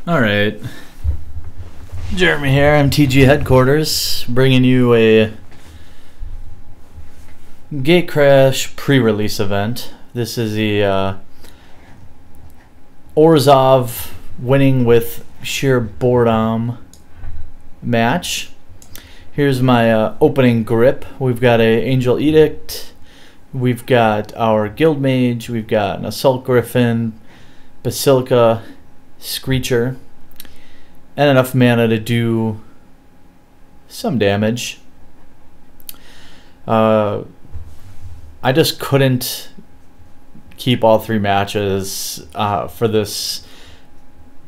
Alright, Jeremy here, MTG headquarters, bringing you a Gatecrash pre-release event. This is the Orzhov winning with sheer boredom match. Here's my opening grip. We've got a Angel Edict, we've got our Guild Mage, we've got an Assault Griffin, Basilica, Screecher, and enough mana to do some damage. I just couldn't keep all three matches for this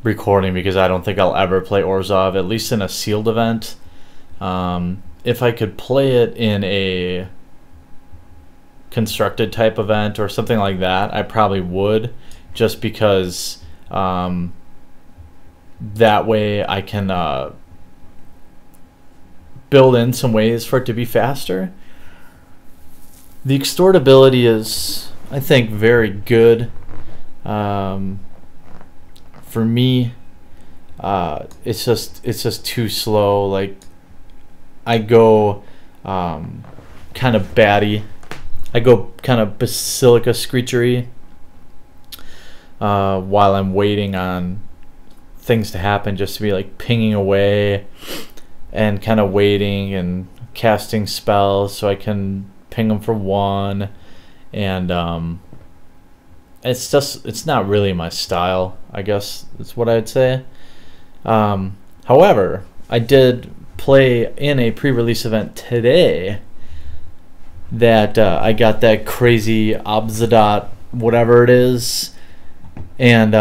recording because I don't think I'll ever play Orzhov, at least in a sealed event. If I could play it in a constructed type event or something like that, I probably would, just because that way I can build in some ways for it to be faster. The extort ability is, I think, very good. For me, it's just too slow. Like, I go kind of batty. I go kind of Basilica Screechery while I'm waiting on things to happen, just to be like pinging away and kind of waiting and casting spells so I can ping them for one, and it's not really my style, I guess that's what I'd say. However, I did play in a pre-release event today that I got that crazy Obsidian whatever it is, and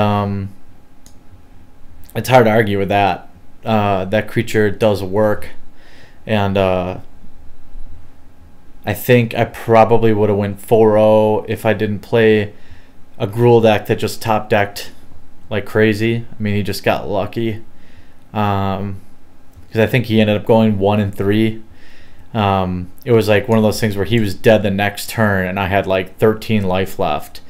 it's hard to argue with that. That creature does work, and I think I probably would have went 4-0 if I didn't play a Gruul deck that just top decked like crazy. I mean, he just got lucky, because I think he ended up going 1-3. It was like one of those things where he was dead the next turn and I had like 13 life left,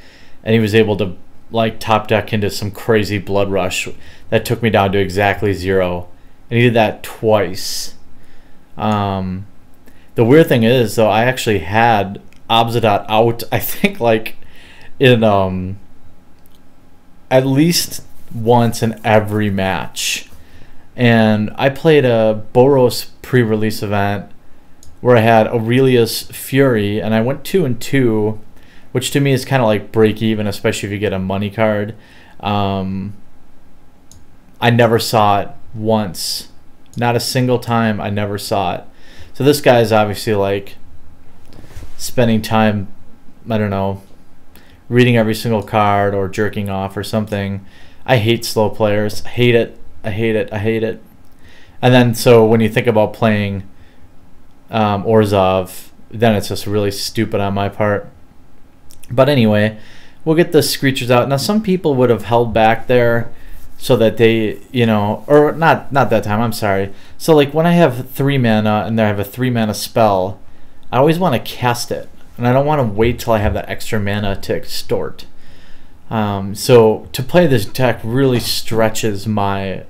and he was able to like top deck into some crazy blood rush that took me down to exactly 0, and he did that twice. The weird thing is, though, I actually had Obsidian out, I think, like in at least once in every match, and I played a Boros pre-release event where I had Aurelius Fury, and I went 2-2, which to me is kind of like break even, especially if you get a money card. I never saw it once, not a single time. I never saw it. So this guy is obviously like spending time, I don't know, reading every single card or jerking off or something. I hate slow players. I hate it. I hate it. I hate it. And then so when you think about playing Orzhov, then it's just really stupid on my part. But anyway, we'll get the Screechers out. Now, some people would have held back there so that they, you know, or not that time, I'm sorry. So like when I have 3 mana and I have a 3 mana spell, I always want to cast it, and I don't want to wait till I have that extra mana to extort. So to play this deck really stretches my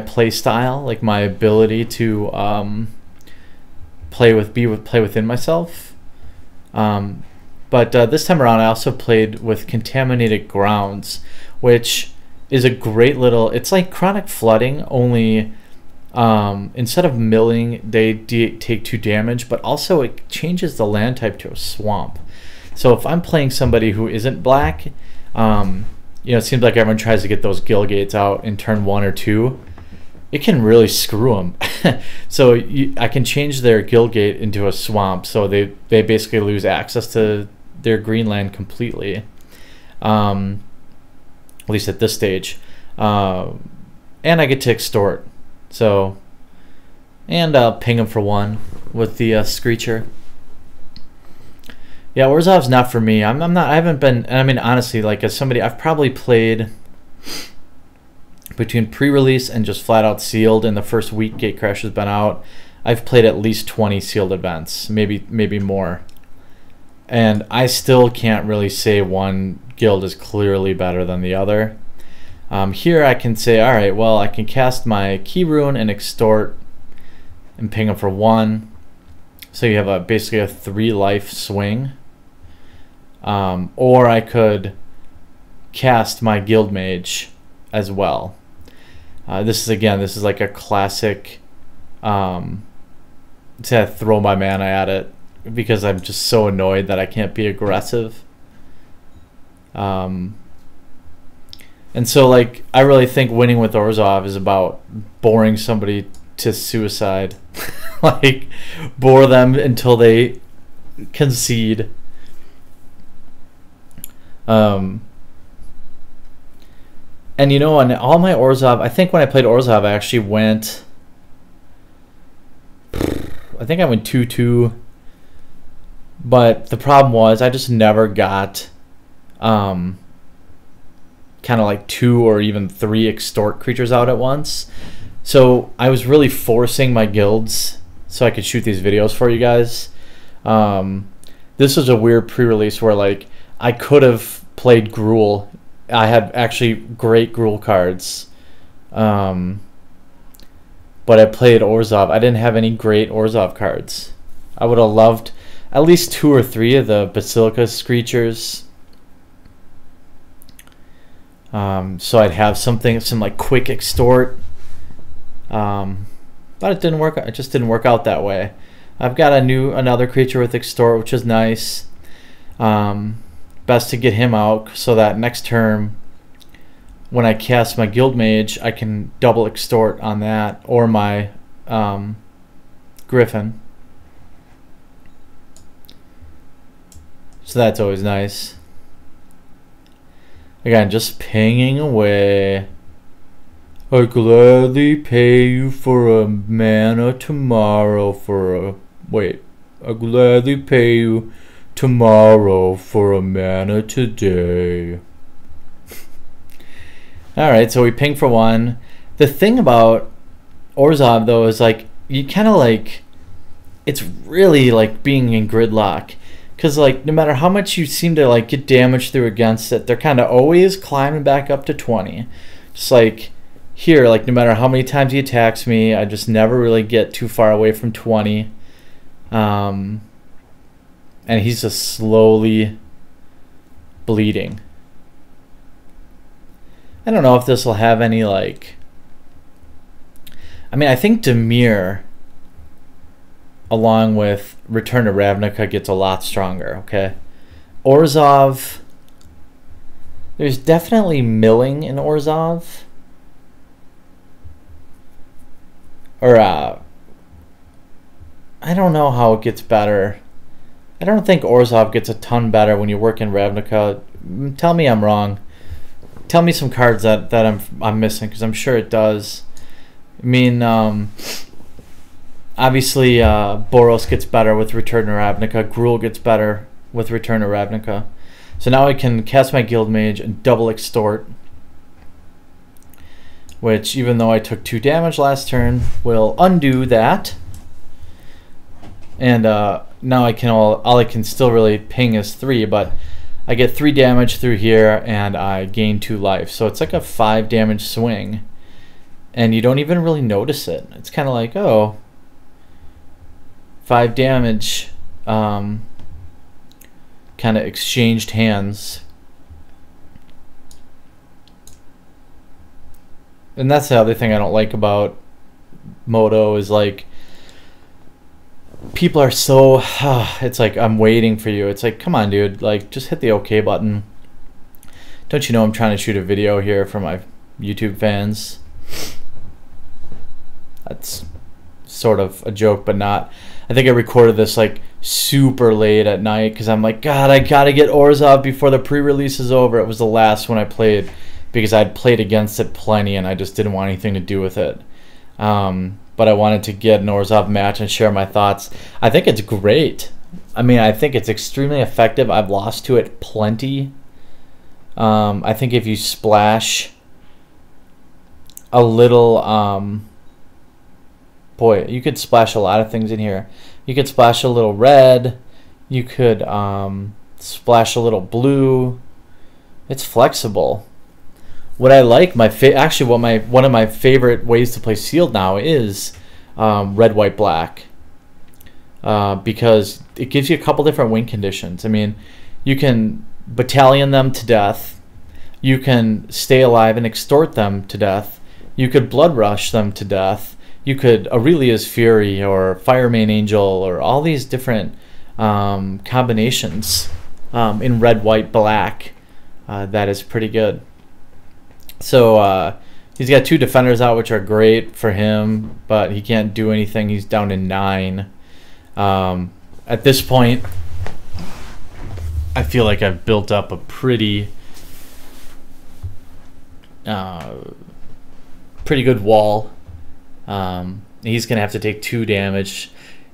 play style, like my ability to play within myself. But this time around, I also played with Contaminated Grounds, which is a great little... It's like Chronic Flooding, only instead of milling, they take 2 damage, but also it changes the land type to a swamp. So if I'm playing somebody who isn't black, you know, it seems like everyone tries to get those Guild Gates out in turn 1 or 2. It can really screw them. So I can change their Guild Gate into a swamp, so they basically lose access to their green land completely, at least at this stage, and I get to extort. So, and I'll ping him for 1 with the Screecher. Yeah, Orzhov's not for me. I'm not. I haven't been. I mean, honestly, like as somebody, I've probably played between pre-release and just flat out sealed in the first week Gatecrash has been out. I've played at least 20 sealed events, maybe more. And I still can't really say one guild is clearly better than the other. Here I can say, all right, well, I can cast my Key Rune and extort and ping him for 1. So you have basically a 3 life swing. Or I could cast my Guild Mage as well. This is like a classic to throw my mana at it because I'm just so annoyed that I can't be aggressive. And so, like, I really think winning with Orzhov is about boring somebody to suicide. Like, bore them until they concede. And you know, on all my Orzhov, I think when I played Orzhov, I actually went, I think I went 2-2. But the problem was I just never got kind of like 2 or even 3 extort creatures out at once. So I was really forcing my guilds so I could shoot these videos for you guys. This was a weird pre-release where, like, I could have played Gruul. I had actually great Gruul cards. But I played Orzhov. I didn't have any great Orzhov cards. I would have loved at least 2 or 3 of the Basilica Screechers. So I'd have some like quick extort. But it didn't work. It just didn't work out that way. I've got another creature with extort, which is nice. Best to get him out so that next turn, when I cast my Guild Mage, I can double extort on that or my Griffin. So that's always nice. Again, just pinging away. I'd gladly pay you for a mana tomorrow for a... Wait. I'd gladly pay you tomorrow for a mana today. Alright, so we ping for 1. The thing about Orzhov, though, is, like, you kind of, like... It's really like being in gridlock. Because, like, no matter how much you seem to, like, get damage through against it, they're kind of always climbing back up to 20. Just like... Here, like, no matter how many times he attacks me, I just never really get too far away from 20. And he's just slowly bleeding. I don't know if this will have any, like... I mean, I think Dimir, along with Return to Ravnica, gets a lot stronger, okay? Orzhov... There's definitely milling in Orzhov. Or, I don't know how it gets better. I don't think Orzhov gets a ton better when you work in Ravnica. Tell me I'm wrong. Tell me some cards that I'm missing, because I'm sure it does. I mean, obviously, Boros gets better with Return to Ravnica. Gruul gets better with Return to Ravnica. So now I can cast my Guild Mage and double extort, which, even though I took 2 damage last turn, will undo that. And now I can all I can still really ping is 3, but I get 3 damage through here and I gain 2 life. So it's like a 5 damage swing, and you don't even really notice it. It's kind of like, oh, 5 damage, kind of exchanged hands. And that's the other thing I don't like about Moto is, like, people are so... it's like, I'm waiting for you. It's like, come on, dude. Like, just hit the OK button. Don't you know I'm trying to shoot a video here for my YouTube fans? That's sort of a joke, but not. I think I recorded this, like, super late at night because I'm like, God, I gotta get Orzhov before the pre-release is over. It was the last one I played, because I'd played against it plenty and I just didn't want anything to do with it. But I wanted to get an Orzhov match and share my thoughts. I think it's great. I mean, I think it's extremely effective. I've lost to it plenty. I think if you splash a little... boy, you could splash a lot of things in here. You could splash a little red. You could splash a little blue. It's flexible. what I like, actually one of my favorite ways to play sealed now is red, white, black, because it gives you a couple different win conditions. I mean, you can battalion them to death, you can stay alive and extort them to death, you could blood rush them to death, you could Aurelia's Fury or Firemane Angel, or all these different combinations in red, white, black. That is pretty good. So he's got 2 defenders out, which are great for him, but he can't do anything. He's down to 9. At this point, I feel like I've built up a pretty good wall. He's gonna have to take 2 damage.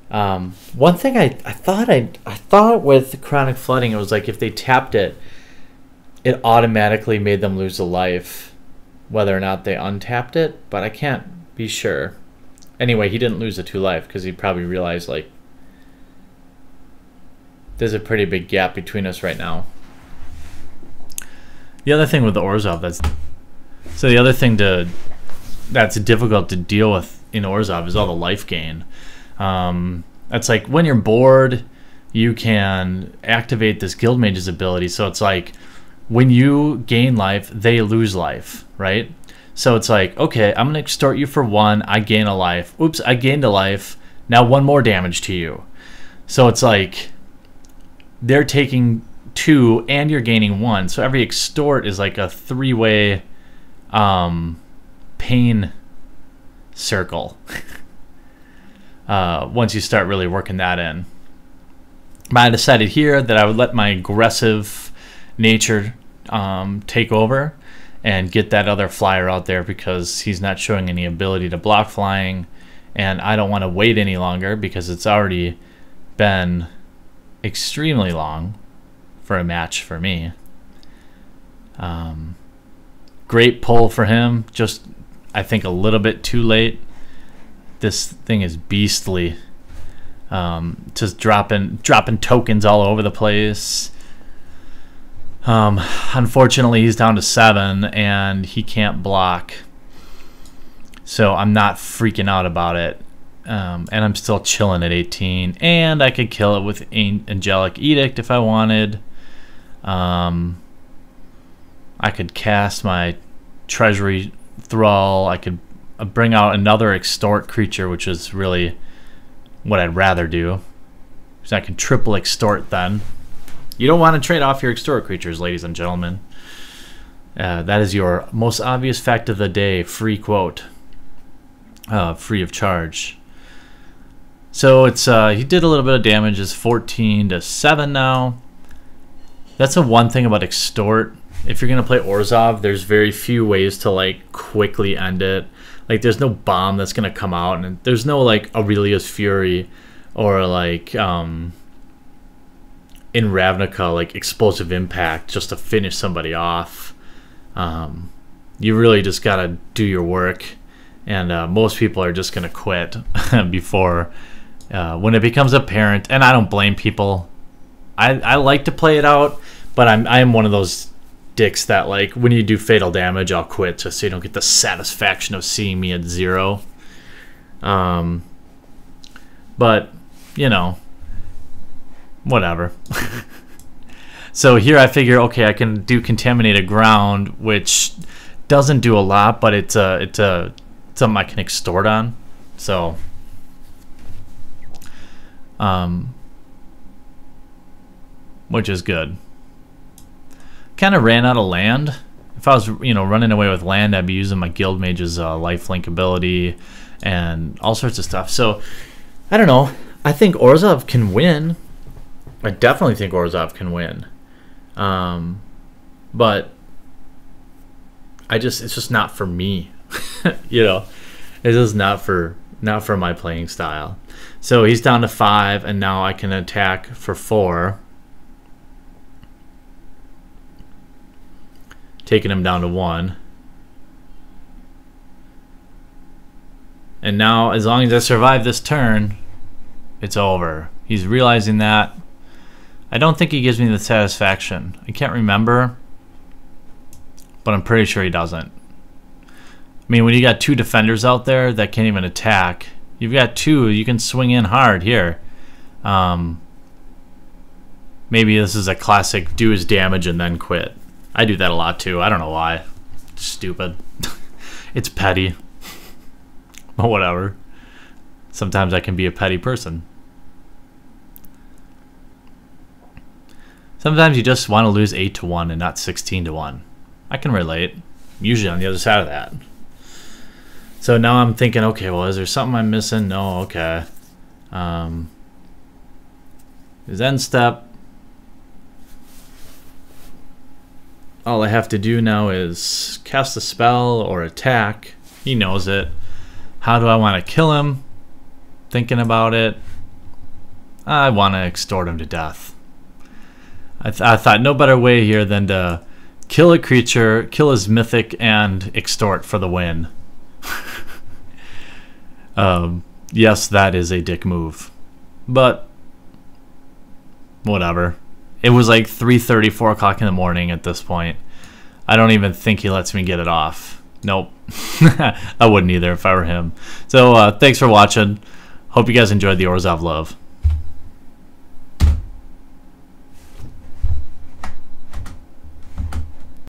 One thing I thought with Chronic Flooding, it was like if they tapped it, it automatically made them lose a life, whether or not they untapped it, but I can't be sure. Anyway, he didn't lose a 2 life because he probably realized, like, there's a pretty big gap between us right now. The other thing with the Orzhov, the other thing that's difficult to deal with in Orzhov is all the life gain. It's like when you're bored, you can activate this Guild Mage's ability. So it's like when you gain life, they lose life, right? So it's like, okay, I'm gonna extort you for 1. I gain a life. Oops, I gained a life. Now 1 more damage to you. So it's like they're taking 2 and you're gaining 1. So every extort is like a 3-way pain circle. Once you start really working that in. But I decided here that I would let my aggressive nature take over and get that other flyer out there, because he's not showing any ability to block flying, and I don't want to wait any longer because it's already been extremely long for a match for me. Great pull for him, just I think a little bit too late. This thing is beastly. Just dropping tokens all over the place. Unfortunately, he's down to 7 and he can't block. So I'm not freaking out about it. And I'm still chilling at 18. And I could kill it with Angelic Edict if I wanted. I could cast my Treasury Thrall. I could bring out another extort creature, which is really what I'd rather do. So I can triple extort then. You don't want to trade off your extort creatures, ladies and gentlemen. That is your most obvious fact of the day. Free quote. Free of charge. So it's he did a little bit of damage. It's 14 to 7 now. That's the one thing about extort. If you're gonna play Orzhov, there's very few ways to like quickly end it. Like there's no bomb that's gonna come out, and there's no like Aurelia's Fury or like in Ravnica like explosive impact just to finish somebody off. You really just gotta do your work, and most people are just gonna quit before when it becomes apparent. And I don't blame people. I like to play it out, but I am one of those dicks that like when you do fatal damage, I'll quit just so you don't get the satisfaction of seeing me at 0. But you know, whatever. So here I figure, okay, I can do Contaminated Ground, which doesn't do a lot, but it's something I can extort on. So which is good. Kind of ran out of land. If I was, running away with land, I'd be using my Guild Mage's lifelink ability and all sorts of stuff. So I don't know. I think Orzhov can win. I definitely think Orzhov can win. But it's just not for me. It's just not for my playing style. So he's down to 5, and now I can attack for 4. Taking him down to 1. And now, as long as I survive this turn, it's over. He's realizing that. I don't think he gives me the satisfaction. I can't remember. but I'm pretty sure he doesn't. I mean, when you got 2 defenders out there that can't even attack, you've got 2, you can swing in hard here. Maybe this is a classic do his damage and then quit. I do that a lot too. I don't know why. It's stupid. It's petty. But whatever. Sometimes I can be a petty person. Sometimes you just want to lose 8-1 and not 16-1. I can relate. I'm usually on the other side of that. So now I'm thinking, okay, well, is there something I'm missing? No, okay. His end step. All I have to do now is cast a spell or attack. He knows it. How do I want to kill him? Thinking about it. I want to extort him to death. I thought no better way here than to kill a creature, kill his mythic, and extort for the win. Yes, that is a dick move. But whatever. It was like 3:30, 4 o'clock in the morning at this point. I don't even think he lets me get it off. Nope. I wouldn't either if I were him. So thanks for watching. Hope you guys enjoyed the Orzhov love.